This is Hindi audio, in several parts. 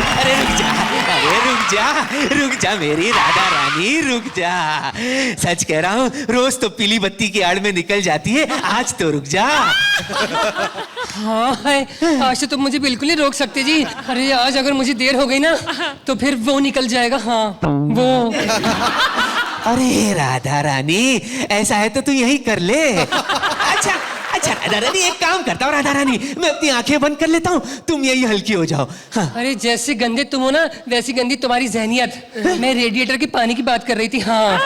अरे रुक जा मेरी राधा रानी, रुक जा। सच कह रहा हूँ, रोज तो पीली बत्ती की आड़ में निकल जाती है, आज तो रुक जा। हाँ है, आज तो तुम मुझे बिल्कुल नहीं रोक सकते जी। अरे आज अगर मुझे देर हो गई ना तो फिर वो निकल जाएगा। हाँ वो। अरे राधा रानी, ऐसा है तो तू यही कर ले। अच्छा राधा रानी, एक काम करता हूँ राधा रानी, मैं अपनी आंखें बंद कर लेता हूँ, तुम यही हल्की हो जाओ। हाँ। अरे जैसे गंदे तुम हो ना, वैसी गंदी तुम्हारी जहनियत। मैं रेडिएटर के पानी की बात कर रही थी। हाँ।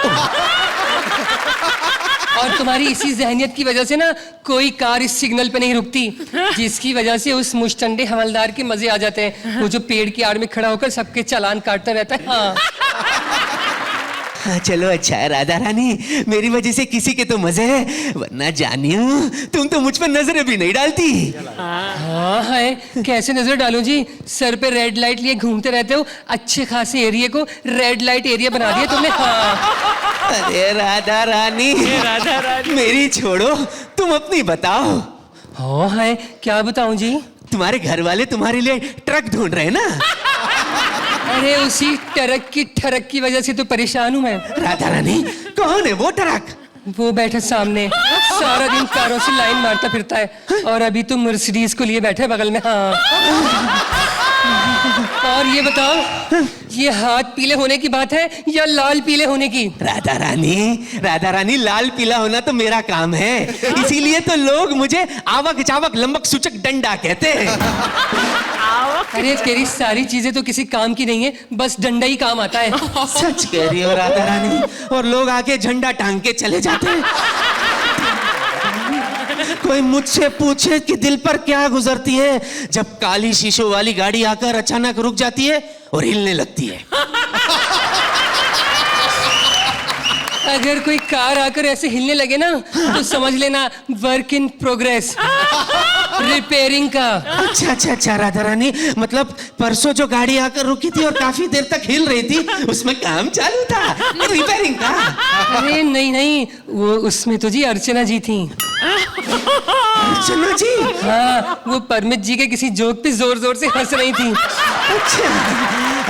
और तुम्हारी इसी जहनियत की वजह से ना कोई कार इस सिग्नल पे नहीं रुकती, जिसकी वजह से उस मुश्तंडे हवलदार के मजे आ जाते हैं, वो जो पेड़ की आड़ में खड़ा होकर सबके चालान काटता रहता है। हाँ। हाँ चलो, अच्छा है राधा रानी, मेरी वजह से किसी के तो मजे है, वरना जानियो तुम तो मुझ पर नजरें भी नहीं डालती। हाँ है, कैसे नजर डालूं जी? सर पे रेड लाइट लिए घूमते रहते हो, अच्छे खासे एरिया को रेड लाइट एरिया बना दिया तुमने। हाँ। अरे राधा रानी, मेरी छोड़ो, तुम अपनी बताओ। हाँ है, क्या बताऊं जी? तुम्हारे घर वाले तुम्हारे लिए ट्रक ढूंढ रहे हैं ना? अरे उसी ट्रक की ठरक की वजह से तो परेशान हूँ मैं। राधा रानी, कौन है वो ट्रक? वो बैठा सामने, सारा दिन कारों से लाइन मारता फिरता है, और अभी तो मर्सिडीज को लिए बैठा है बगल में। हाँ। और ये बताओ, ये हाथ पीले होने की बात है या लाल पीले होने की? राधा रानी, लाल पीला होना तो मेरा काम है, इसीलिए तो लोग मुझे आवक चावक लंबक सूचक डंडा कहते हैं। अरे तेरी सारी चीजें तो किसी काम की नहीं है, बस डंडा ही काम आता है। सच कह रही हो राधा रानी, और लोग आके झंडा टांग के चले जाते हैं। कोई मुझसे पूछे कि दिल पर क्या गुजरती है जब काली शीशों वाली गाड़ी आकर अचानक रुक जाती है और हिलने लगती है। अगर कोई कार आकर ऐसे हिलने लगे ना तो समझ लेना वर्क इन प्रोग्रेस, रिपेयरिंग का। अच्छा राधा रानी, मतलब परसों जो गाड़ी आकर रुकी थी और काफी देर तक हिल रही थी, उसमें काम चालू था, रिपेयरिंग का? अरे नहीं, वो उसमें तो जी अर्चना जी थी। अर्चना जी? हाँ, वो परमित जी के किसी जोक पे जोर जोर से हंस रही थी। अच्छा,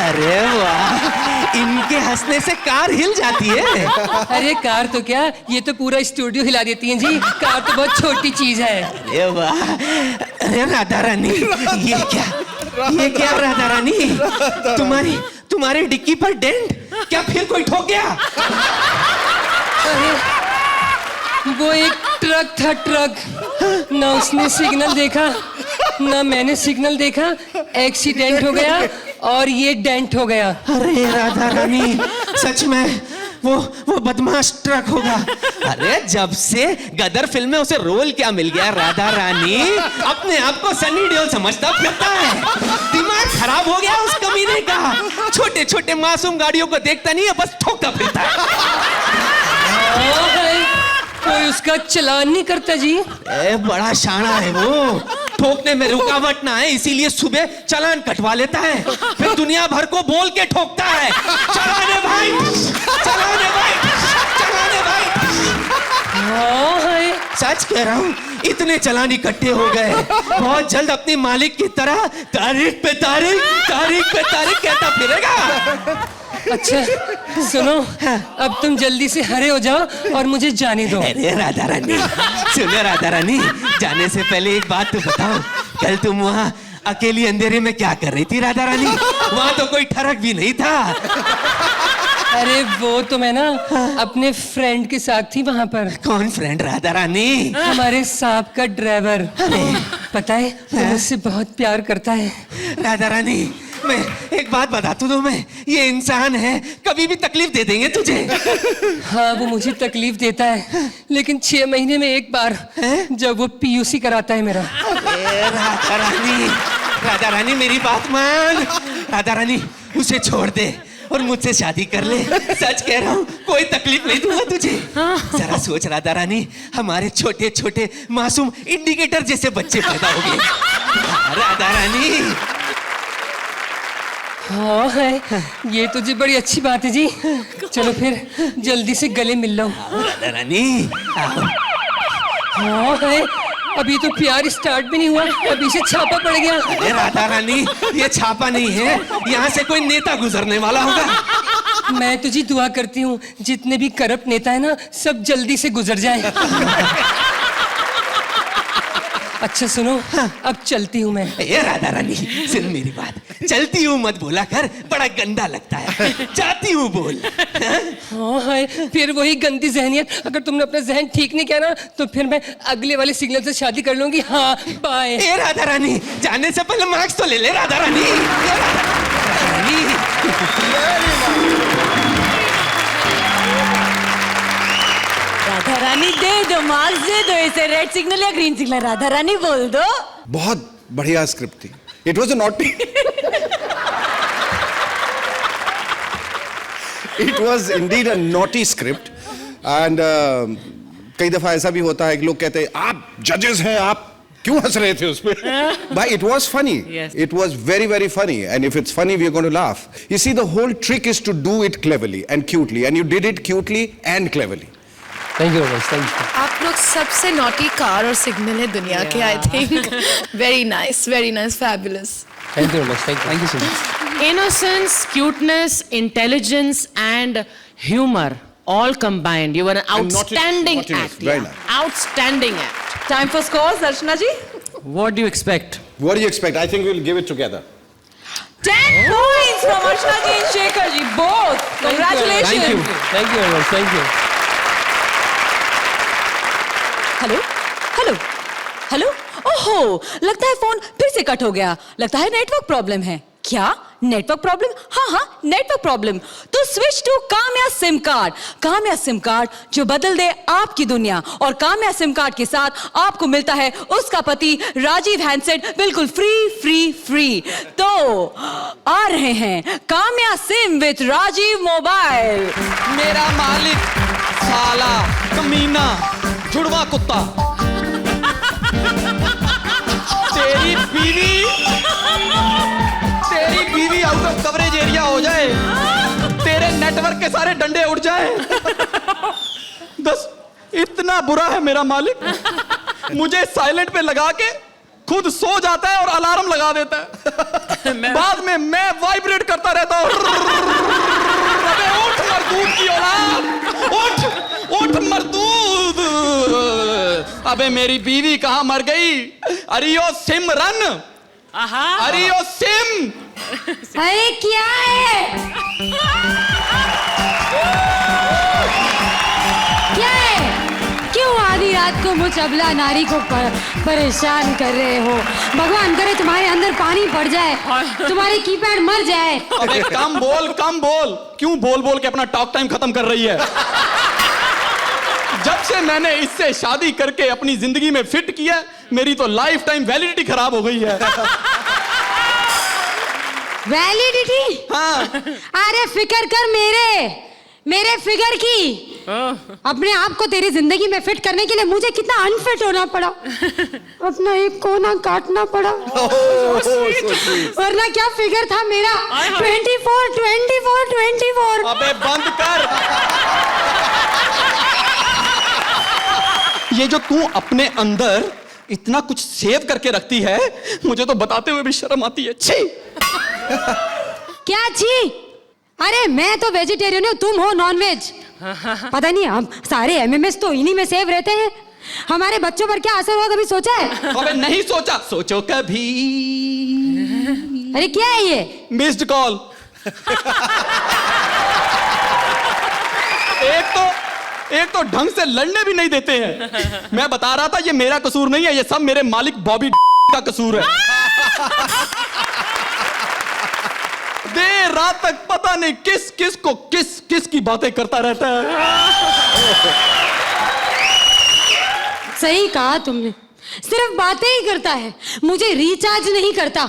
अरे वाह, इनके हंसने से कार हिल जाती है। अरे कार तो क्या, ये तो पूरा स्टूडियो हिला देती हैं जी। कार तो बहुत छोटी चीज है। अरे वाह, अरे राधा रानी, ये क्या राधा रानी, तुम्हारी डिक्की पर डेंट, क्या फिर कोई ठोक गया? अरे वो एक ट्रक था, ट्रक। ना उसने सिग्नल देखा ना मैंने सिग्नल देखा, एक्सीडेंट हो गया और ये डेंट हो गया। अरे राधा रानी, सच में वो बदमाश ट्रक होगा। अरे जब से गदर फिल्म में उसे रोल क्या मिल गया राधा रानी, अपने आप को सनी देओल समझता फिरता है। दिमाग खराब हो गया उस कमीने का, छोटे छोटे मासूम गाड़ियों को देखता नहीं है, बस ठोकता फिरता है। कोई उसका चलान नहीं करता जी? बड़ा शाना है वो, ठोकने में रुकावट ना है इसीलिए सुबह चालान कटवा लेता है, फिर दुनिया भर को बोल के ठोकता है, चलाने भाई। हाँ, सच कह रहा हूँ, इतने चालान इकट्ठे हो गए, बहुत जल्द अपनी मालिक की तरह तारीख पे तारीख कहता फिरेगा। अच्छा सुनो, अब तुम जल्दी से हरे हो जाओ और मुझे जाने दो। अरे राधा रानी, सुनो राधा रानी, जाने से पहले एक बात तो बताओ, कल तुम वहाँ अकेली अंधेरे में क्या कर रही थी राधा रानी? वहाँ तो कोई ठरक भी नहीं था। अरे वो तो मैं ना अपने फ्रेंड के साथ थी वहाँ पर। कौन फ्रेंड राधा रानी? हमारे सांप का ड्राइवर। पता है वो मुझसे बहुत प्यार करता है। राधा रानी, मैं एक बात बताता हूँ तुम्हें, ये इंसान है, कभी भी तकलीफ दे देंगे तुझे। हाँ वो मुझे तकलीफ देता है, लेकिन 6 महीने में एक बार, जब वो पीयूसी कराता है मेरा। राधा रानी मेरी बात मान, राधा रानी उसे छोड़ दे और मुझसे शादी कर ले। सच कह रहा हूँ, कोई तकलीफ नहीं दूंगा तुझे। जरा सोच राधा रानी, हमारे छोटे छोटे मासूम इंडिकेटर जैसे बच्चे पैदा हो गए। राधा रानी। हाँ है, ये तो जी बड़ी अच्छी बात है जी। चलो फिर जल्दी से गले मिल लो। राधा रानी। हाँ है, अभी तो प्यार स्टार्ट भी नहीं हुआ, अभी से छापा पड़ गया। अरे राधा रानी, ये छापा नहीं है, यहाँ से कोई नेता गुजरने वाला होगा। मैं तुझे दुआ करती हूँ जितने भी करप्ट नेता है ना, सब जल्दी से गुजर जाए। अच्छा सुनो, अब चलती हूँ मैं। ये राधा रानी सुन मेरी बात, चलती हूँ मत बोला कर, बड़ा गंदा लगता है। जाती हूँ बोल। हाँ है, फिर वही गंदी जहनियत। अगर तुमने अपना जहन ठीक नहीं किया ना, तो फिर मैं अगले वाले सिग्नल से शादी कर लूंगी। हाँ बाय। ए राधा रानी, जाने से पहले मार्क्स तो ले ले राधा रानी। राधा रानी दे दो मार्क्स, दे दो इसे। रेड सिग्नल या ग्रीन सिग्नल? राधा रानी बोल दो। बहुत बढ़िया स्क्रिप्ट थी। It was a naughty, it was indeed a naughty script. And कई दफा ऐसा भी होता है कि लोग कहते हैं आप जजेस हैं, आप क्यों हंस रहे थे उस पे? भाई it was funny, it was very very funny, and if it's funny we are going to laugh. You see the whole trick is to do it cleverly and cutely, and you did it cutely and cleverly. Thank you thank you. आप लोग सबसे नॉटी कार और सिग्नल है दुनिया के, I think. Very nice, fabulous. Thank you thank you so much. Innocence, cuteness, intelligence, and humor all combined. You were an outstanding naughtiness, act. very Yeah. nice. Outstanding act. Time for scores Darshana ji. What do you expect? What do you expect? I think we'll give it together. 10 points from Archana ji and Shekhar ji, both. Congratulations. Thank you thank you. Hello hello hello, ओहो, लगता है फोन फिर से कट हो गया। लगता है नेटवर्क प्रॉब्लम है। क्या नेटवर्क प्रॉब्लम? हाँ नेटवर्क प्रॉब्लम। तो switch to Kamya sim card. Kamya sim card जो बदल दे आपकी दुनिया। और काम्या सिम कार्ड के साथ आपको मिलता है उसका पति राजीव हैंडसेट, बिल्कुल फ्री फ्री फ्री। तो आ रहे हैं Kamya sim with Rajiv mobile. मेरा मालिक साला कमीना जुड़वा कुत्ता, तेरी बीवी आउट ऑफ कवरेज एरिया हो जाए, तेरे नेटवर्क के सारे डंडे उड़ जाए। बस इतना बुरा है मेरा मालिक, मुझे साइलेंट पे लगा के खुद सो जाता है और अलार्म लगा देता है। बाद में मैं वाइब्रेट करता रहता हूँ। अबे उठ मरदूद की औलाद, उठ मरदूद। अबे मेरी बीवी कहाँ मर गई? अरियो सिमरन, अरियो सिम। अरे क्या है? क्या है? क्यों आधी रात को मुझ अबला नारी को परेशान कर रहे हो? भगवान करे तुम्हारे अंदर पानी पड़ जाए, तुम्हारी कीपैड मर जाए। अबे कम बोल। क्यों बोल बोल के अपना टॉक टाइम खत्म कर रही है? जब से मैंने इससे शादी करके अपनी जिंदगी में फिट किया, मेरी तो लाइफ टाइम वैलिडिटी खराब हो गई है। वैलिडिटी? हाँ। अरे फिक्र कर मेरे फिगर की। अपने आप को तेरी जिंदगी में फिट करने के लिए मुझे कितना अनफिट होना पड़ा। अपना एक कोना काटना पड़ा। वरना क्या फिगर था मेरा? 24। अबे बंद कर। ये जो तू अपने अंदर इतना कुछ सेव करके रखती है, मुझे तो बताते हुए भी शर्म आती है। छी। क्या छी? अरे मैं तो वेजिटेरियन हूँ, तुम हो नॉनवेज। पता नहीं, हम सारे एमएमएस तो इन्हीं में सेव रहते हैं। हमारे बच्चों पर क्या असर होगा कभी सोचा है? अबे नहीं सोचा, सोचो कभी। अरे क्या है ये? Missed call. एक तो ढंग से लड़ने भी नहीं देते हैं। मैं बता रहा था ये मेरा कसूर नहीं है, ये सब मेरे मालिक बॉबी का कसूर है। देर रात तक पता नहीं किस की बातें करता रहता है। सही कहा तुमने, सिर्फ बातें ही करता है, मुझे रिचार्ज नहीं करता।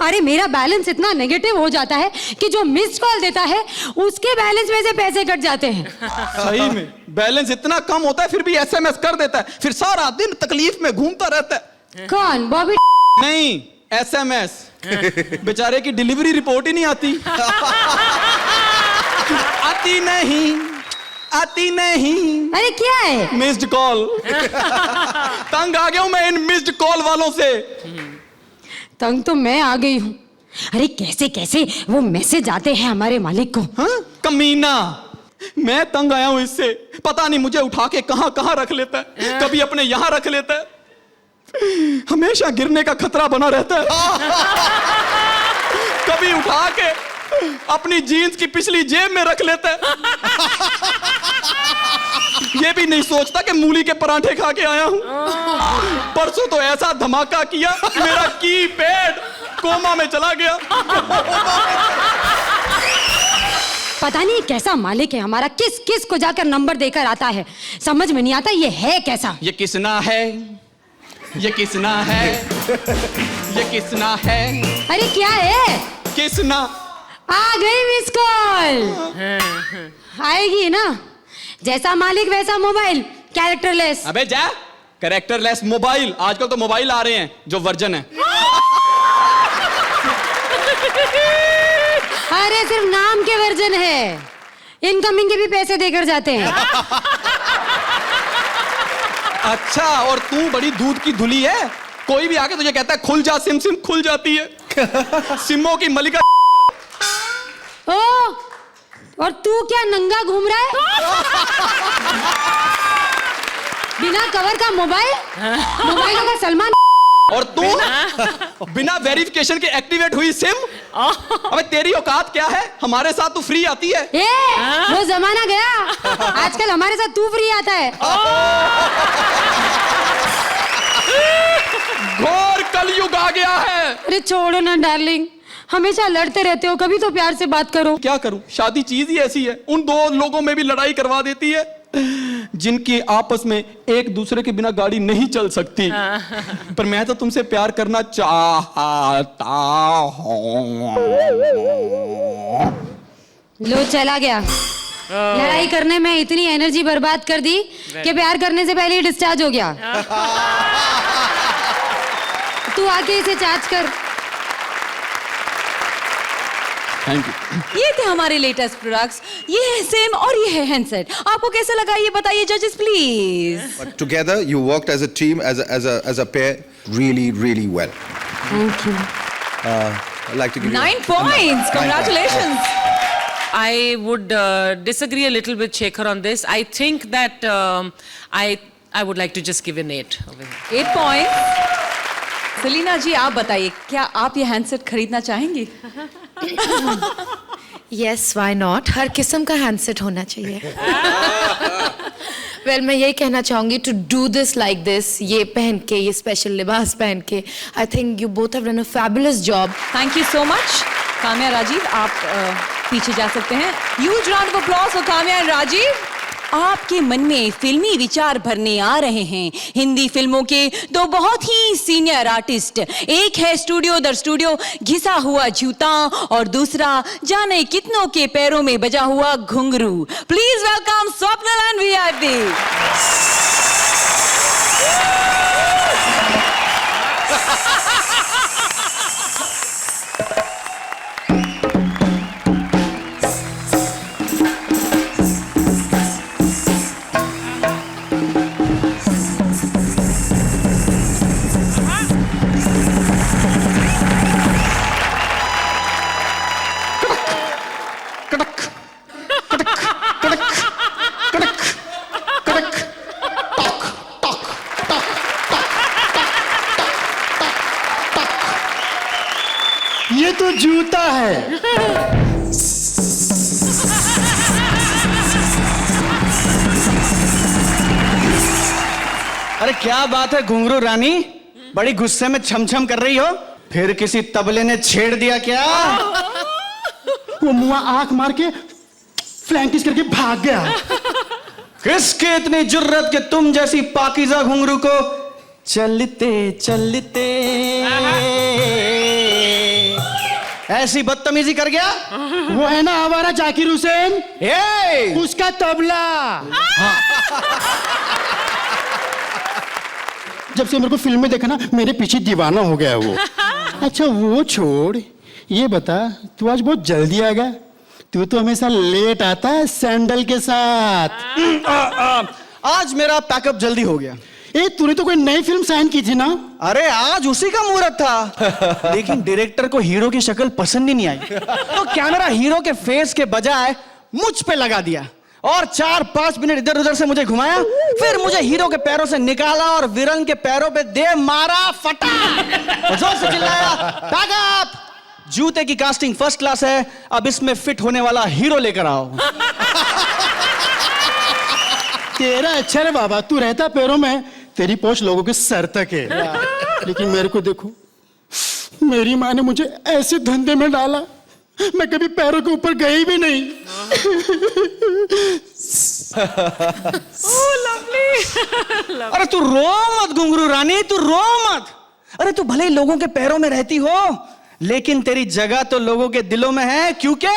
अरे मेरा बैलेंस इतना नेगेटिव हो जाता है कि जो मिस्ड कॉल देता है उसके बैलेंस में से पैसे कट जाते हैं। सही में बैलेंस इतना कम होता है, फिर भी एसएमएस कर देता है, फिर सारा दिन तकलीफ में घूमता रहता है। कौन? बॉबी? नहीं, एसएमएस। बेचारे की डिलीवरी रिपोर्ट ही नहीं आती। आती नहीं। अरे क्या है? Missed call. तंग आ गया हूं मैं इन मिस्ड कॉल वालों से। तंग तो मैं आ गई हूँ। अरे कैसे कैसे वो मैसेज आते हैं हमारे मालिक को। हाँ? कमीना, मैं तंग आया हूं इससे। पता नहीं मुझे उठा के कहां कहां रख लेता है, कभी अपने यहां रख लेता है, हमेशा गिरने का खतरा बना रहता है। कभी उठा के अपनी जीन्स की पिछली जेब में रख लेता है। ये भी नहीं सोचता कि मूली के पराठे खा के आया हूं। परसों तो ऐसा धमाका किया, मेरा कीपैड कोमा में चला गया। पता नहीं कैसा मालिक है हमारा, किस किस को जाकर नंबर देकर आता है, समझ में नहीं आता ये है कैसा। ये किसना है, ये किसना है, ये किसना है, अरे क्या है? किसना। आ गई मिस कॉल। आएगी ना, जैसा मालिक वैसा मोबाइल, कैरेक्टरलेस। अबे जा, कैरेक्टरलेस मोबाइल। आजकल तो मोबाइल आ रहे हैं जो वर्जन है। अरे सिर्फ नाम के वर्जन है, इनकमिंग के भी पैसे देकर जाते हैं। अच्छा, और तू बड़ी दूध की धुली है, कोई भी आके तुझे कहता है खुल जा सिम, सिम खुल जाती है। सिमों की मलिका। ओ, और तू क्या नंगा घूम रहा है? बिना कवर का मोबाइल, मोबाइलों का सलमान। और तू बिना वेरिफिकेशन के एक्टिवेट हुई सिम। अबे तेरी औकात क्या है, हमारे साथ तू फ्री आती है। ए, वो जमाना गया, आजकल हमारे साथ तू फ्री आता है। घोर कलयुग आ गया है। अरे छोड़ो ना डार्लिंग, हमेशा लड़ते रहते हो, कभी तो प्यार से बात करो। क्या करूं, शादी चीज ही ऐसी है, उन दो लोगों में भी लड़ाई करवा देती है जिनकी आपस में एक दूसरे के बिना गाड़ी नहीं चल सकती। पर मैं तो तुमसे प्यार करना चाहता हूं। लो चला गया। लड़ाई करने में इतनी एनर्जी बर्बाद कर दी कि प्यार करने से पहले ही डिस्चार्ज हो गया। तू आके इसे चार्ज कर। Thank you. ये थे हमारे लेटेस्ट प्रोडक्ट्स, ये है सिम और ये है हैंडसेट। आपको कैसा लगा ये बताइए जजेस please. But together you worked as a team, as a pair, really well. Thank you. I'd like to give 9 you points. 9 Congratulations. I would disagree a little with Shekhar on this. I think that I would like to just give an 8 over here. 8 points. Salina जी आप बताइए, क्या आप ये हैंडसेट खरीदना चाहेंगी? Yes, why not? हर किस्म का हैंडसेट होना चाहिए। Well, मैं यही कहना चाहूँगी to do this like this, ये पहन के, ये स्पेशल लिबास पहन के, I think you both have done a fabulous job. Thank you so much. Kamya Rajiv आप पीछे जा सकते हैं। Huge round of applause for Kamya and Rajiv. आपके मन में फिल्मी विचार भरने आ रहे हैं हिंदी फिल्मों के दो बहुत ही सीनियर आर्टिस्ट। एक है स्टूडियो दर स्टूडियो घिसा हुआ जूता और दूसरा जाने कितनों के पैरों में बजा हुआ घुंघरू। Please welcome Swapnil and VIP. ये तो जूता है। अरे क्या बात है घुंघरू रानी, बड़ी गुस्से में छमछम कर रही हो। फिर किसी तबले ने छेड़ दिया क्या? वो मुआ आंख मार के फ्लैंकिश करके भाग गया। किसकी इतनी जुर्रत कि तुम जैसी पाकीज़ा घुंघरू को चलते चलते ऐसी बदतमीजी कर गया? वो है ना हमारा जाकिर हुसैन, उसका तबला। हाँ। जब से मेरे को फिल्म में देखा ना, मेरे पीछे दीवाना हो गया वो। अच्छा वो छोड़, ये बता तू आज बहुत जल्दी आ गया, तू तो हमेशा लेट आता है सैंडल के साथ। आज मेरा पैकअप जल्दी हो गया। ए तूने तो कोई नई फिल्म साइन की थी ना? अरे आज उसी का मुहूर्त था, लेकिन डायरेक्टर को हीरो की शक्ल पसंद ही नहीं आई, तो कैमरा हीरो के फेस के बजाय मुझ पे लगा दिया और 4-5 मिनट इधर उधर से मुझे घुमाया, फिर मुझे हीरो के पैरों से निकाला और विलन के पैरों पे दे मारा, फटा और जोर से चिल्लाया, पैकअप! जूते की कास्टिंग फर्स्ट क्लास है, अब इसमें फिट होने वाला हीरो लेकर आओ। तेरा अच्छा रे बाबा, तू रहता पैरों में, तेरी पहुंच लोगों के सर तक है। लेकिन मेरे को देखो, मेरी माँ ने मुझे ऐसे धंधे में डाला, मैं कभी पैरों के ऊपर गई भी नहीं। अरे तू रो मत घुंघरू रानी, तू रो मत। अरे तू भले ही लोगों के पैरों में रहती हो, लेकिन तेरी जगह तो लोगों के दिलों में है, क्योंकि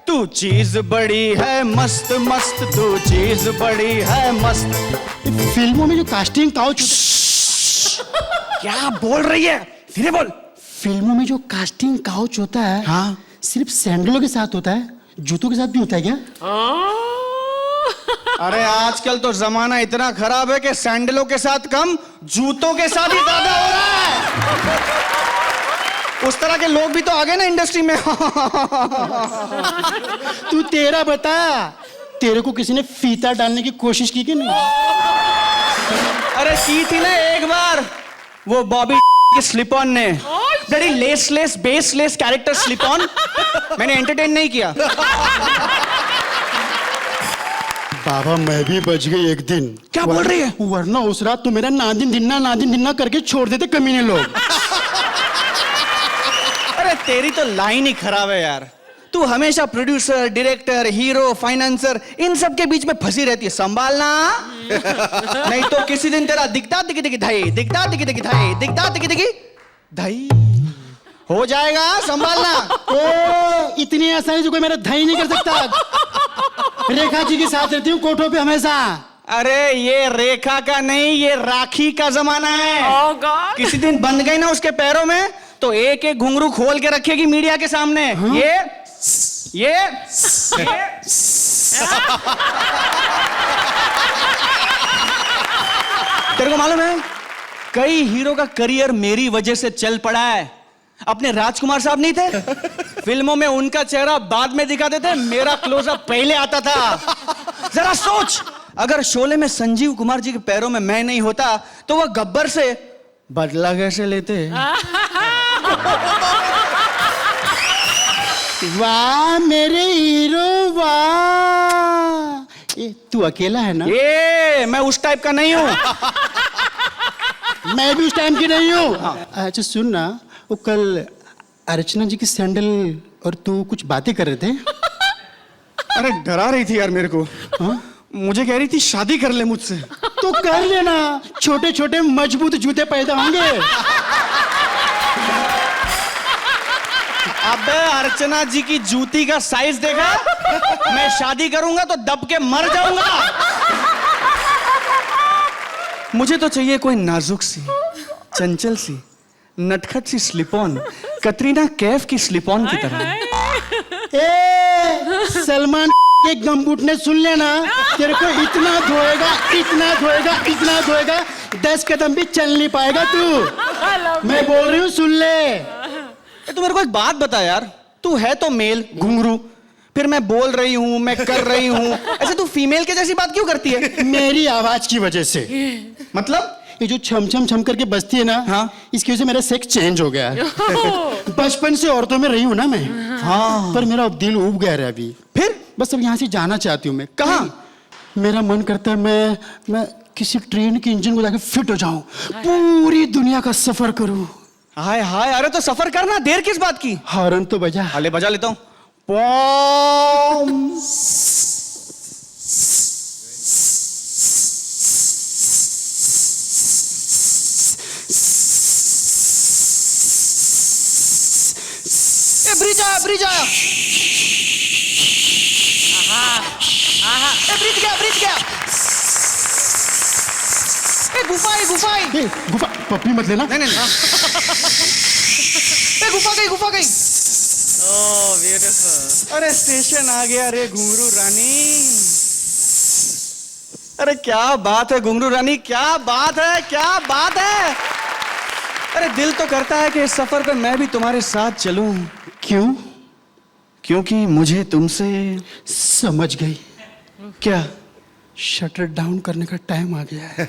तू चीज बड़ी है मस्त मस्त, तू चीज बड़ी है मस्त। फिल्मों में जो कास्टिंग काउच, क्या बोल रही है, धीरे बोल। फिल्मों में जो कास्टिंग काउच होता है, हाँ, सिर्फ सैंडलों के साथ होता है, जूतों के साथ भी होता है क्या? अरे आजकल तो जमाना इतना खराब है कि सैंडलों के साथ कम जूतों के साथ ही ज्यादा हो रहा है। उस तरह के लोग भी तो आ गए ना इंडस्ट्री में। तू तेरा बता, तेरे को किसी ने फीता डालने की कोशिश की कि नहीं? अरे की थी ना एक बार, वो बॉबी के स्लिप ऑन ने, बड़ी लेसलेस बेसलेस कैरेक्टर स्लिप ऑन, मैंने एंटरटेन नहीं किया। बाबा मैं भी बच गई एक दिन। क्या बोल रही है? वरना उस रात तो मेरा नादिन दिन्ना करके छोड़ देते कमीने लोग। अरे तेरी तो लाइन ही खराब है यार, तू हमेशा प्रोड्यूसर, डायरेक्टर, हीरो, फाइनेंसर इन सब के बीच में फंसी रहती है, संभालना। नहीं तो किसी दिन तेरा दिखता दिखी दिखी धाई, दिखता दिखी दिखी धाई, दिखता दिखी दिखी धाई हो जाएगा, संभालना। ओ इतनी आसानी से कोई मेरा धाई नहीं कर सकता। रेखा जी के साथ रहती हूँ कोठों पे हमेशा। अरे ये रेखा का नहीं, ये राखी का जमाना है। Oh God! किसी दिन बंध गई ना उसके पैरों में, तो एक एक घुंघरू खोल के रखेगी मीडिया के सामने। हाँ? ये तेरे को मालूम है, कई हीरो का करियर मेरी वजह से चल पड़ा है। अपने राजकुमार साहब नहीं थे, फिल्मों में उनका चेहरा बाद में दिखाते थे, मेरा क्लोजअप पहले आता था। जरा सोच, अगर शोले में संजीव कुमार जी के पैरों में मैं नहीं होता, तो वह गब्बर से बदला कैसे लेते? वाह मेरे हीरो वाह। ये तू अकेला है ना? ये मैं उस टाइप का नहीं हूं। मैं भी उस टाइम की नहीं हूं। अच्छा सुन ना, वो कल अर्चना जी की सैंडल और तू कुछ बातें कर रहे थे। अरे डरा रही थी यार मेरे को। हाँ? मुझे कह रही थी शादी कर ले मुझसे। तो कर लेना, छोटे छोटे मजबूत जूते पैदा होंगे। अबे अर्चना जी की जूती का साइज देखा? मैं शादी करूंगा तो दब के मर जाऊंगा। मुझे तो चाहिए कोई नाजुक सी, चंचल सी, नटखट सी स्लिप ऑन, कटरीना कैफ की स्लिप ऑन की तरह। सलमान के गमबूट ने सुन लेना, तेरे को इतना धोएगा, इतना धोएगा, इतना धोएगा, 10 कदम भी चल नहीं पाएगा तू। मैं बोल रही हूँ, सुन ले। तू मेरे को एक बात बता यार, तू है तो मेल घुंघरू, फिर मैं बोल रही हूँ, मैं कर रही हूँ, ऐसे तू फीमेल के जैसी बात क्यों करती है? मेरी आवाज की वजह से। मतलब ये जो छम छम छम करके बजती है ना, हाँ? इसकी वजह से मेरा सेक्स चेंज हो गया है। बचपन से औरतों में रही हूं ना मैं। हाँ। पर मेरा अब दिल उब गया है अभी। फिर बस अब यहाँ से जाना चाहती हूँ मैं। कहाँ? मेरा मन करता है मैं किसी ट्रेन के इंजन को जाके फिट हो जाऊं, पूरी दुनिया का सफर करूं। हाय हाय, अरे तो सफर करना, देर किस बात की? हॉर्न तो बजा। हाले बजा लेता हूँ। पॉम। ब्रिज आया, ब्रिज आया। ब्रिज गया, ब्रिज गया। गुफा, गुफा, गुफा पप्पी मत लेना। नहीं नहीं, गुफा गई, गुफा गई। Oh, beautiful. अरे स्टेशन आ गया रे घुंघरू रानी। अरे क्या बात है घुंघरू रानी, क्या बात है, क्या बात है। अरे दिल तो करता है कि इस सफर पे मैं भी तुम्हारे साथ चलूं। क्यों? क्योंकि मुझे तुमसे समझ गई, क्या? शटर डाउन करने का टाइम आ गया है।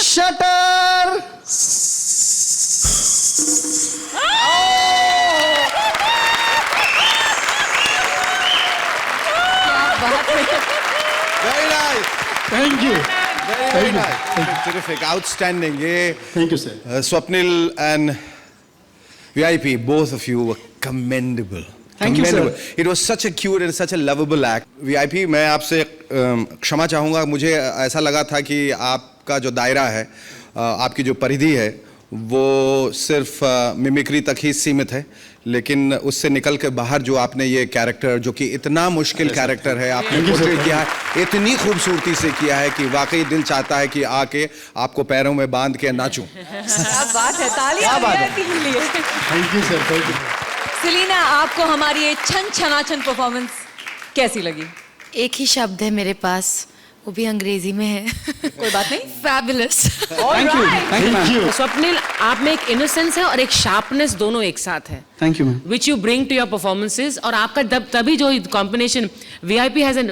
Shutter. Very nice. Thank you, Very nice. Terrific. Outstanding. ये thank you sir. Swapnil and VIP, both of you were commendable. Thank you, sir. Commendable. It was such a cute and such a lovable act. VIP, मैं आपसे क्षमा चाहूँगा, मुझे ऐसा लगा था कि आपका जो दायरा है, आपकी जो परिधि है, वो सिर्फ मिमिक्री तक ही सीमित है, लेकिन उससे निकल के बाहर जो आपने ये कैरेक्टर, जो कि इतना मुश्किल कैरेक्टर है, आपने पोर्ट्रेट किया है, इतनी खूबसूरती से किया है कि वाकई दिल चाहता है कि आके आपको पैरों में बांध के नाचूं। क्या बात है, तालियां VIP के लिए। Thank you sir, thank you. Celina, आपको हमारी ये छन छनाछन परफॉर्मेंस कैसी लगी? एक ही शब्द है मेरे पास, वो भी अंग्रेजी में है। कोई बात नहीं। Fabulous. Thank you, thank you ma'am. Swapnil, आप में एक इनोसेंस है और एक शार्पनेस दोनों एक साथ है, thank you ma'am. which you bring to your performances, और आपका तभी जो combination, VIP has a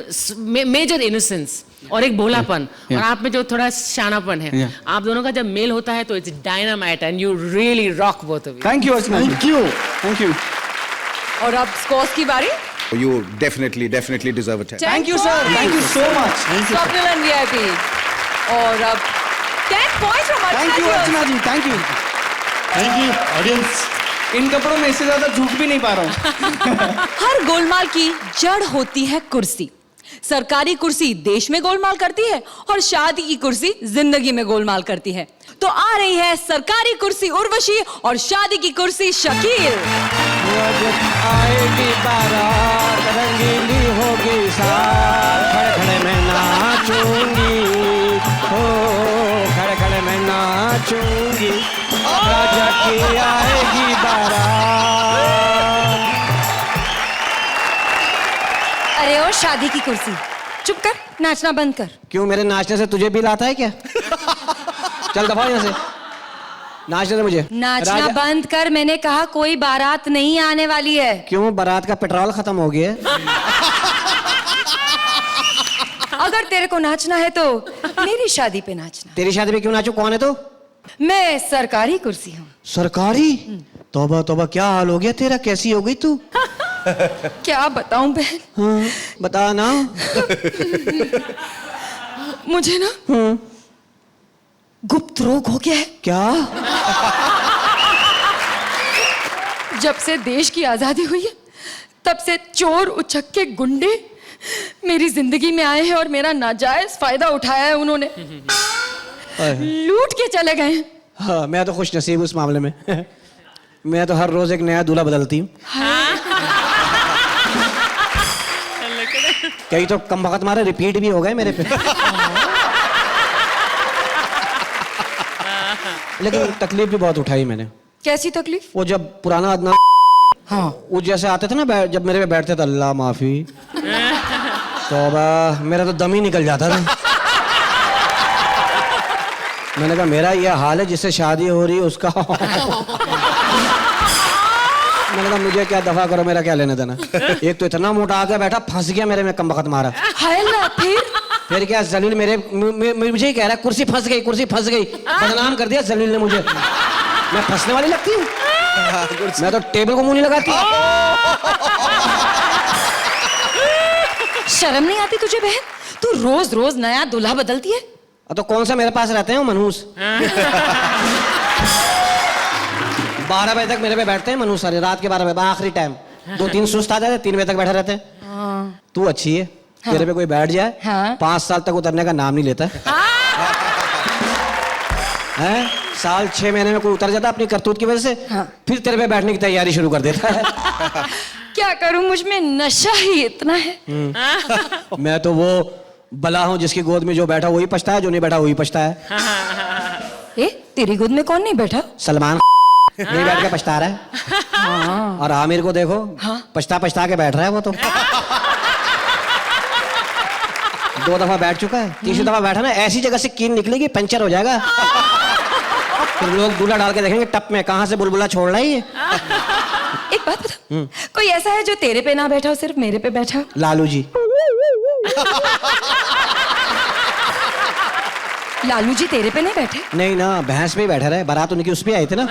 major innocence और एक भोलापन, और आप में जो थोड़ा शानापन है, आप दोनों का जब मेल होता है तो it's dynamite and you really rock both of you. Thank you Archana ji. Thank you. Thank you. और अब स्कोर्स की बारी। You definitely deserve a 10. Thank you sir, thank you so much. Swapnil and VIP। और अब 10 points from thank you Archana ji, thank you. Thank you audience. इन कपड़ों में इससे ज्यादा झूठ भी नहीं पा रहा हूँ। हर गोलमाल की जड़ होती है कुर्सी। सरकारी कुर्सी देश में गोलमाल करती है और शादी की कुर्सी जिंदगी में गोलमाल करती है। तो आ रही है सरकारी कुर्सी उर्वशी और शादी की कुर्सी शकील। आएगी बारात, रंगीली होगी साथ, खड़े खड़े मैं नाचूंगी, हो खड़े खड़े मैं नाचूंगी, राजा की आएगी बारात। अरे ओ शादी की कुर्सी, चुप कर, नाचना बंद कर। क्यों, मेरे नाचने से तुझे बिल आता है क्या? चल दफा यहाँ से, नाचने से मुझे। नाचना बंद कर, मैंने कहा कोई बारात नहीं आने वाली है। क्यों, बारात का पेट्रोल खत्म हो गया? अगर तेरे को नाचना है तो मेरी शादी पे नाचना। तेरी शादी पे क्यों नाचू? कौन है तू? मैं सरकारी कुर्सी हूँ। सरकारी? तौबा तौबा, क्या हाल हो गया तेरा, कैसी हो गई तू? क्या बताऊं बहन? हाँ, बता ना। मुझे ना गुप्त रोग हो गया है। क्या? जब से देश की आजादी हुई है, तब से चोर उचक्के गुंडे मेरी जिंदगी में आए हैं और मेरा नाजायज फायदा उठाया है उन्होंने। लूट के चले गए हैं। हाँ, मैं तो खुश नसीब उस मामले में। मैं तो हर रोज एक नया दूल्हा बदलती हूँ। कई तो कम वक्त मारे रिपीट भी हो गए मेरे पे। लेकिन तकलीफ भी बहुत उठाई मैंने। कैसी तकलीफ? वो जब पुराना अदनान, हाँ, वो जैसे आते थे ना, जब मेरे पे बैठते थे, अल्लाह माफी, तौबा, मेरा तो दम ही निकल जाता था। मैंने कहा मेरा ये हाल है, जिससे शादी हो रही है उसका। मैंने कहा मुझे क्या, दफा करो, मेरा क्या लेना देना। एक तो इतना मोटा आ गया, बैठा फंस गया मेरे में, कम वक्त मारा। हाय अल्लाह, फिर क्या, जलील मुझे ही कह रहा है कुर्सी फंस गई, कुर्सी फंस गई। बदनाम कर दिया जलील ने मुझे। मैं फंसने वाली लगती हूँ? मैं तो टेबल को मुंह नहीं लगाती। शर्म नहीं आती तुझे बहन? तू रोज रोज नया दूल्हा बदलती है। तो कौन सा मेरे पास रहते हैं वो मनहूस? 12 बजे तक मेरे पे बैठते हैं मनहूस सारे, रात के 12 बजे आखिरी टाइम। 2-3 सुस्त आ जाते, 3 बजे तक बैठे रहते हैं। तू अच्छी है, तेरे पे कोई बैठ जाए, 5 साल तक उतरने का नाम नहीं लेता है। साल 6 महीने में कोई उतर जाता अपनी करतूत की वजह से, फिर तेरे पे बैठने की तैयारी शुरू कर देता है। क्या करूं, मुझ में नशा ही इतना है। मैं तो वो बला हूं जिसकी गोद में जो बैठा वही पछता है, जो नहीं बैठा वही पछता है। ए, तेरी गोद में कौन नहीं बैठा? सलमान। नहीं बैठ के पछता रहा है। और आमिर को देखो, पछता पछता के बैठ रहा है वो तो। 2 दफा बैठ चुका है, तीसरी दफा बैठा ना ऐसी जगह से कीन निकलेगी, पंचर हो जाएगा। फिर लोग दूल्हा डाल के देखेंगे टप में, कहां से बुलबुला छोड़ रहा है ये। एक बात बता, कोई ऐसा है जो तेरे पे ना बैठा हो, सिर्फ मेरे पे बैठा हो? लालू जी। लालू जी तेरे पे नहीं बैठे? नहीं ना, भैंस पे ही बैठा रहे, बारात उनकी उस पे आई थे ना।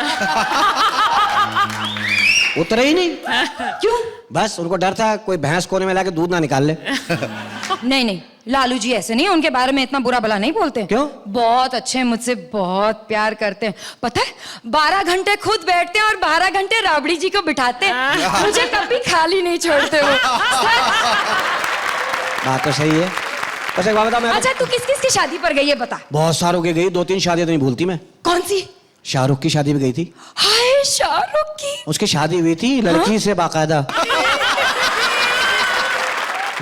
उतरे ही नहीं। क्यों? बस उनको डर था कोई भैंस कोने में लाके दूध ना निकाल ले। नहीं नहीं, लालू जी ऐसे नहीं, उनके बारे में इतना बुरा भला नहीं बोलते। क्यों? बहुत अच्छे हैं, मुझसे बहुत प्यार करते हैं। पता है 12 घंटे खुद बैठते हैं और 12 घंटे राबड़ी जी को बिठाते हैं। मुझे कभी खाली नहीं छोड़ते वो। बात तो सही है। बस एक बात बता, मैं अच्छा तू किस किस की शादी पर गई है बता। बहुत सारों की गई, 2-3 शादियां तो नहीं भूलती मैं। कौन सी? शाहरुख की शादी में गई थी। हाय शाहरुख की। उसकी शादी हुई थी लड़की से बाकायदा।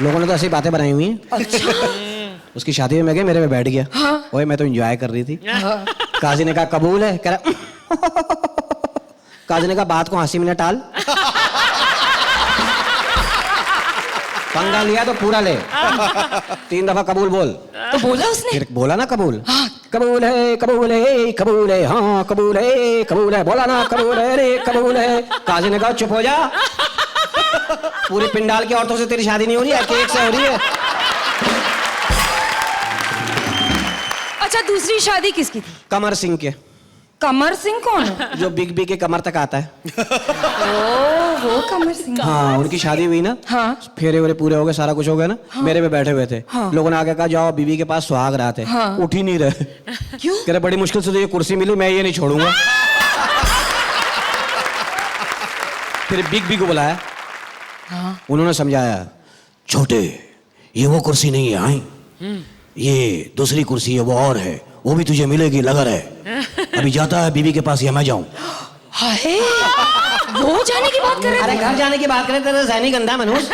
लोगों ने तो ऐसी बातें बनाई हुई हैं। अच्छा। उसकी शादी में मैं गया, मेरे पे बैठ गया। ओए मैं तो एंजॉय कर रही थी। काजी ने कहा कबूल है, कह रहा। काजी ने कहा बात को हंसी में न टाल, पंगा लिया तो पूरा ले। 3 दफा कबूल बोल। तो बोला उसने? फिर बोला ना कबूल। कबूल है, कबूल है, कबूल है, हाँ कबूल है, कबूल है, बोला ना कबूल है रे, कबूल है। काजी ने कहा चुप हो जा, पूरी पिंडाल की औरतों से तेरी शादी नहीं हो रही है, केक से हो रही है। अच्छा दूसरी शादी किसकी थी? कमर सिंह के। कमर सिंह कौन है? जो बिग बी के कमर तक आता है। ओ वो कमर सिंह। हाँ उनकी शादी हुई ना। हाँ। फेरे वेरे पूरे हो गए, सारा कुछ हो गया ना। हाँ। मेरे पे बैठे हुए थे। हाँ। लोगों ने आगे कहा जाओ बीबी के पास सुहाग रात है। हाँ। उठ ही नहीं रहे। क्यों? कह रहे बड़ी मुश्किल से तो ये कुर्सी मिली, मैं ये नहीं छोड़ूंगा। फिर बिग बी को बुलाया। हाँ। उन्होंने समझाया छोटे ये वो कुर्सी नहीं है, आई ये दूसरी कुर्सी है, वो और है, वो भी तुझे मिलेगी लगर है। अभी जाता है बीबी के पास या मैं जाऊं? हाय वो जाने की बात कर रहे थे? अरे घर जाने की बात करें तेरा ज़हनी गंदा मनोज।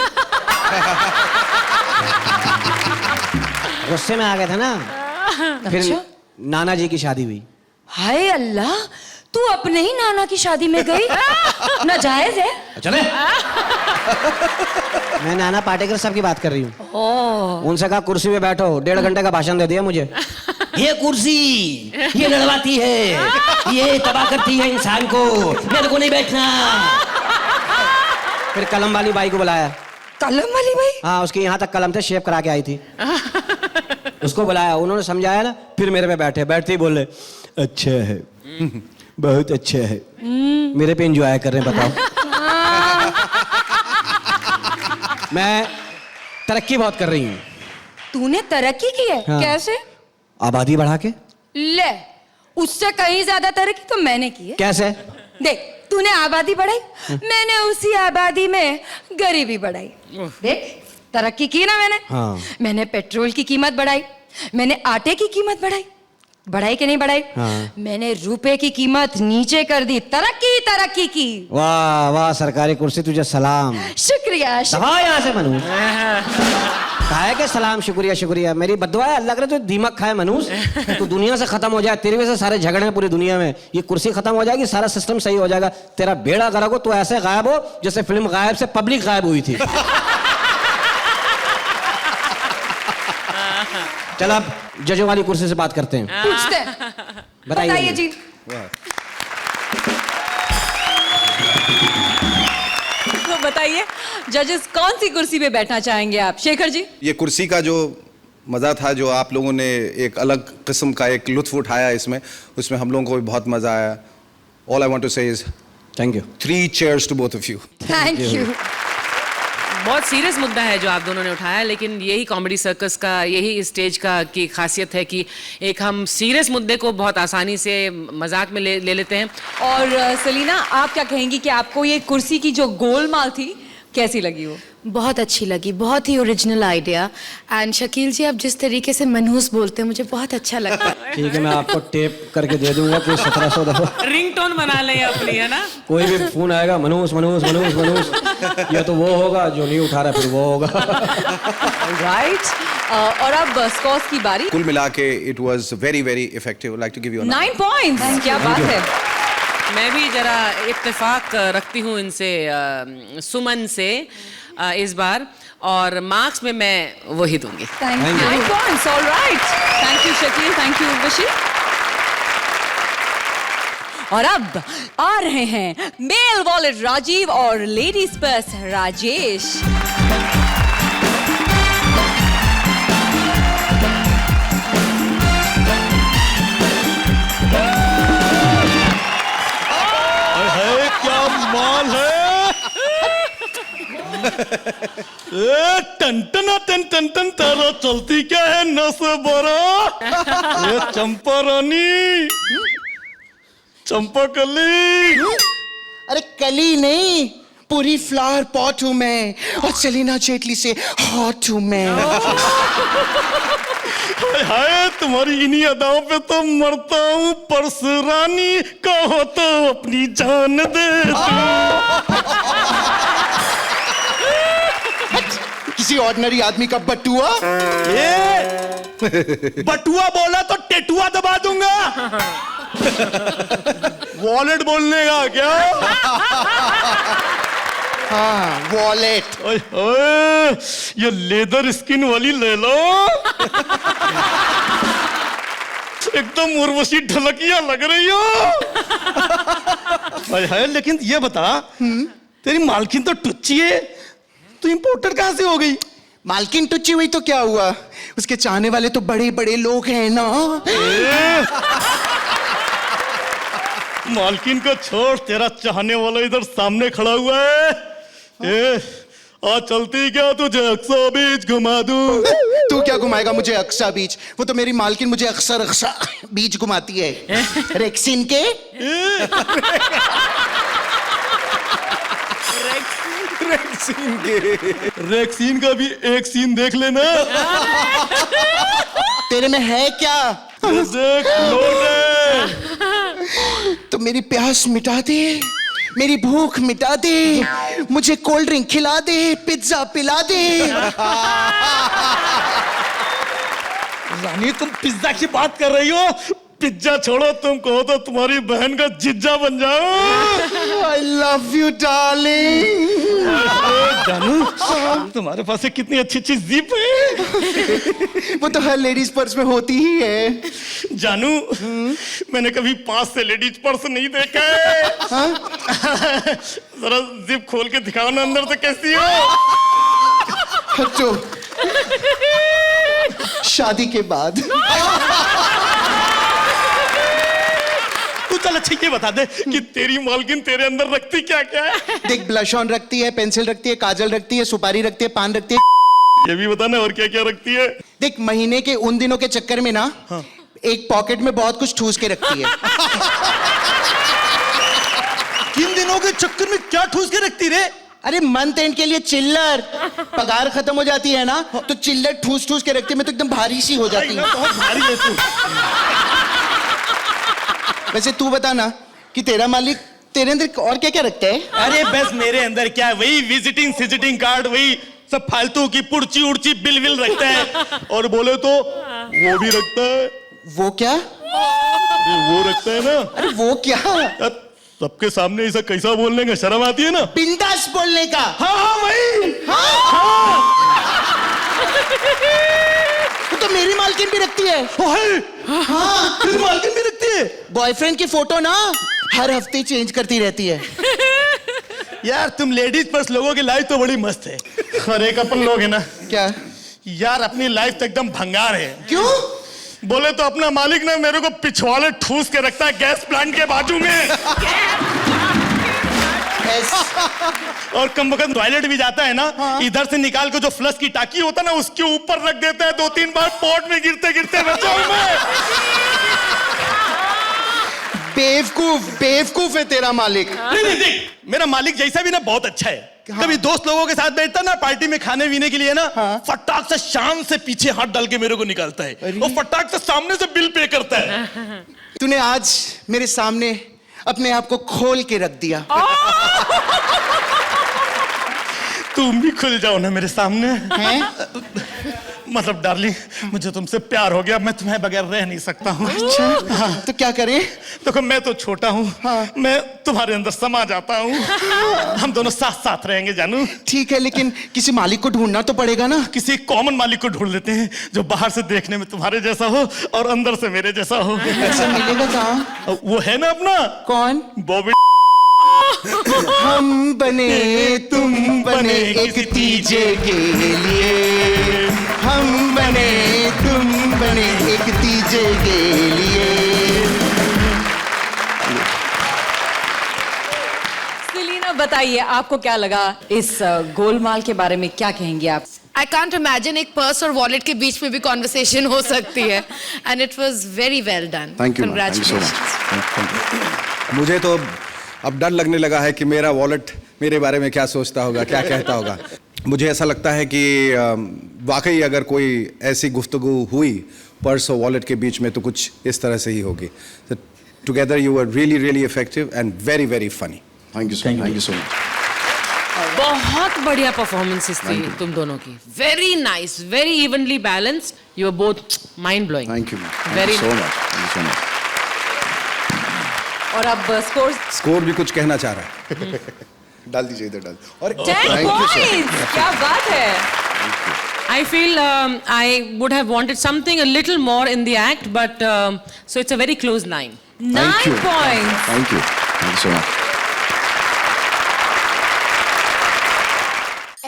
गुस्से में आ गए थे ना। फिर अच्छा? नाना जी की शादी हुई। हाय अल्लाह, तू अपने ही नाना की शादी में गई? नाजायज है? चले। मैं नाना पाटेकर साहब की बात कर रही हूँ। उनसे कहा कुर्सी पे बैठो, 1.5 घंटे का भाषण दे दिया मुझे। ये कुर्सी ये लड़वाती है, ये तबाह करती है इंसान को, मेरे को नहीं बैठना। फिर कलम वाली बाई को बुलाया। कलम वाली बाई? हाँ उसके यहाँ तक कलम थे, शेव करा के आई थी। उसको बुलाया, उन्होंने समझाया ना। फिर मेरे पे बैठे, बैठते ही बोले अच्छा है, बहुत अच्छा है। मेरे पे एंजॉय कर रहे हैं, बताओ। मैं तरक्की बहुत कर रही हूँ। तूने तरक्की की है? हाँ। कैसे? आबादी बढ़ा के। ले उससे कहीं ज्यादा तरक्की तो मैंने की है। कैसे? देख तूने आबादी बढ़ाई, मैंने उसी आबादी में गरीबी बढ़ाई। देख तरक्की की ना मैंने। हाँ। मैंने पेट्रोल की कीमत बढ़ाई, मैंने आटे की कीमत बढ़ाई, बढ़ाई कि नहीं बढ़ाई? हाँ। मैंने रुपए की कीमत नीचे कर दी, तरक्की तरक्की की। वाह वाह सरकारी कुर्सी तुझे सलाम। शुक्रिया दबा यहाँ से मनूस। कहा के सलाम शुक्रिया शुक्रिया, मेरी बद्दुआ है अल्लाह करे तो दीमक खाए मनूस, तू दुनिया से खत्म हो जाए, तेरी वजह से सारे झगड़े हैं पूरी दुनिया में। ये कुर्सी खत्म हो जाएगी, सारा सिस्टम सही हो जाएगा, तेरा बेड़ा गर्क हो, तो ऐसे गायब हो जैसे फिल्म गायब से पब्लिक गायब हुई थी। चल अब जजों वाली कुर्सी से बात करते हैं। पूछते हैं। बताइए जी। तो बताइए जजेस कौन सी कुर्सी पे बैठना चाहेंगे आप? शेखर जी। ये कुर्सी का जो मज़ा था, जो आप लोगों ने एक अलग किस्म का एक लुत्फ उठाया इसमें, उसमें हम लोगों को भी बहुत मज़ा आया। All I want to say is thank you. 3 cheers to both of you. Thank you. बहुत सीरियस मुद्दा है जो आप दोनों ने उठाया, लेकिन यही कॉमेडी सर्कस का, यही स्टेज का की खासियत है कि एक हम सीरियस मुद्दे को बहुत आसानी से मजाक में ले लेते हैं। और सलीना आप क्या कहेंगी कि आपको ये कुर्सी की जो गोलमाल थी कैसी लगी? वो बहुत अच्छी लगी, बहुत ही ओरिजिनल आइडिया। एंड शकील जी आप जिस तरीके से मनहूस बोलते हैं मुझे बहुत अच्छा लगता है। ठीक है मैं आपको टेप करके दे दूंगा कोई 1700 दफा। रिंगटोन बना लें अपनी, है ना? कोई भी फोन आएगा मनूस मनूस मनूस मनूस, या तो वो होगा जो नहीं उठा रहा, फिर वो होगा। राइट। और अब स्कॉर्स की बारी। कुल मिला के it was very very effective. I'd like to give you a 9 points। क्या बात है। मैं भी जरा इत्तेफाक रखती हूँ इनसे, सुमन से इस बार, और मार्क्स में मैं वही दूंगी। Thank you. 9 points, all right. Thank you, Shakil. Thank you, Urvashi. और अब आ रहे हैं मेल वॉलेट राजीव और लेडीज पर्स राजेश। क्या माल है। ए टन टन तारा चलती क्या है नस बरा। ये चंपा रानी, चंपा कली। अरे कली नहीं, पूरी फ्लावर पॉट हूं मैं, और सेलिना जेटली से हॉट हूं मैं। हाय तुम्हारी इन्हीं अदाओं पे तो मरता हूँ, परस रानी कहो तो अपनी जान दे। किसी ऑर्डिनरी आदमी का बटुआ। बटुआ बोला तो टेटुआ दबा दूंगा। वॉलेट बोलने का क्या? हाँ वॉलेट। ये लेदर स्किन वाली ले लो। एकदम उर्वशी ढलकिया लग रही हो। है लेकिन ये बता, तेरी मालकिन तो टुच्ची है, तू इंपोर्टर कहां से हो गई? मालकिन टुच्ची हुई तो क्या हुआ, उसके चाहने वाले तो बड़े बड़े लोग हैं ना। मालकिन को छोड़, तेरा चाहने वाला इधर सामने खड़ा हुआ है। आज चलती क्या तुझे अक्सा बीच घुमा दूं। तू क्या घुमाएगा मुझे अक्सा बीच, वो तो मेरी मालकिन मुझे अक्सर अक्सा बीच घुमाती है। रेक्सिन के रेक्सीन का भी एक सीन देख लेना। तेरे में है क्या? देख लोटे। तो मेरी प्यास मिटा दे, मेरी भूख मिटा दे, मुझे कोल्ड ड्रिंक खिला दे, पिज्जा पिला दे। रानी तुम पिज्जा की बात कर रही हो? पिज्जा छोड़ो, तुम कहो तो तुम्हारी बहन का जिज्जा बन जाओ। I love you darling। जानू तुम्हारे पास कितनी अच्छी अच्छी जीप है। वो तो हर लेडीज पर्स में होती ही है। जानू मैंने कभी 5 से लेडीज पर्स नहीं देखा है। जरा जिप खोल के दिखाओ ना अंदर से कैसी हो। हटो, शादी के बाद। तू चल अच्छा ये बता दे कि तेरी मालकिन तेरे अंदर रखती क्या क्या है? देख, ब्लश ऑन रखती है, पेंसिल रखती है, काजल रखती है, सुपारी रखती है, पान रखती है। ये भी बताना और क्या क्या रखती है। देख, महीने के उन दिनों के चक्कर में ना एक पॉकेट में बहुत कुछ ठूस के रखती है। किन दिनों के चक्कर में क्या ठूस के रखती रे? अरे मंथ एंड के लिए चिल्लर, पगार खत्म हो जाती है ना तो चिल्लर ठूस ठूस के रखती है। मैं तो एकदम भारी सी हो जाती हूँ। बहुत भारी है तू। वैसे तू बता ना कि तेरा मालिक तेरे अंदर और क्या क्या रखता है? अरे बस मेरे अंदर क्या, वही विजिटिंग कार्ड, वही सब फालतू की पुर्ची उड़ची बिल विल रखता है। और बोले तो वो भी रखता है। वो क्या? वो रखता है ना। अरे वो क्या? सबके सामने ऐसा कैसा बोलने का शर्म आती है ना। बिंदास बोलने का। हाँ वही। हाँ। तो मेरी मालकिन भी रखती है। हाँ तेरी मालकिन भी रखती है। बॉयफ्रेंड की फोटो ना हर हफ्ते चेंज करती रहती है। यार तुम लेडीज पर्स लोगों की लाइफ तो बड़ी मस्त है, और एक अपन लोग है ना, क्या यार अपनी लाइफ तो एकदम भंगार है। क्यों? बोले तो अपना मालिक ना मेरे को पिछवाड़े ठूस के रखता है गैस प्लांट के बाजू में। और कम वक्त टॉयलेट भी जाता है ना, इधर से निकाल के जो फ्लश की टाकी होता है ना उसके ऊपर रख देता है। 2-3 बार पॉट में गिरते गिरते बचा हूं मैं। बेवकूफ है तेरा मालिक। नहीं देख, मेरा मालिक जैसा भी ना बहुत अच्छा है। कभी दोस्त लोगों के साथ बैठता ना पार्टी में खाने पीने के लिए ना, फटाक से शान से पीछे हाथ डाल के मेरे को निकालता है और फटाक से सामने से बिल पे करता है। तूने आज मेरे सामने अपने आप को खोल के रख दिया। तुम भी खुल जाओ ना मेरे सामने। मतलब डार्लिंग, मुझे तुमसे प्यार हो गया, मैं तुम्हें बगैर रह नहीं सकता हूँ। अच्छा हाँ, तो क्या करें? देखो मैं तो छोटा हूँ, मैं तुम्हारे अंदर समा जाता हूँ। हम दोनों साथ साथ रहेंगे जानू। ठीक है, लेकिन किसी मालिक को ढूंढना तो पड़ेगा ना। किसी कॉमन मालिक को ढूंढ लेते हैं जो बाहर से देखने में तुम्हारे जैसा हो और अंदर से मेरे जैसा हो। ऐसा मिलेगा कहाँ? वो है ना अपना। कौन? बॉबी। हम बने तुम बने एक तीजे के लिए, हम बने तुम बने एक तीजे के लिए। सेलिना बताइए आपको क्या लगा इस गोलमाल के बारे में, क्या कहेंगे आप? I can't imagine एक पर्स और वॉलेट के बीच में भी कॉन्वर्सेशन हो सकती है, and it was very well done. Thank you, Congratulations. मुझे तो अब डर लगने लगा है कि मेरा वॉलेट मेरे बारे में क्या सोचता होगा, क्या कहता होगा। मुझे ऐसा लगता है कि वाकई अगर कोई ऐसी गुफ्तगू हुई पर्स और वॉलेट के बीच में तो कुछ इस तरह से ही होगी। Together you were really really effective and very very funny. Thank you so much. बहुत बढ़िया परफॉर्मेंसेस थी तुम दोनों की। Very nice, very evenly balanced, you are both mind blowing. Thank you very so much. और अब स्कोर भी कुछ कहना चाह रहा है। डाल दीजिए इधर, डाल। और 10 points, क्या बात है। I feel I would have wanted something a little more in the act, but so it's a very close 9. 9 points. Thank you so much.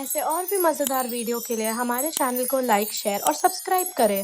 ऐसे और भी मजेदार वीडियो के लिए हमारे चैनल को लाइक, शेयर और सब्सक्राइब करें।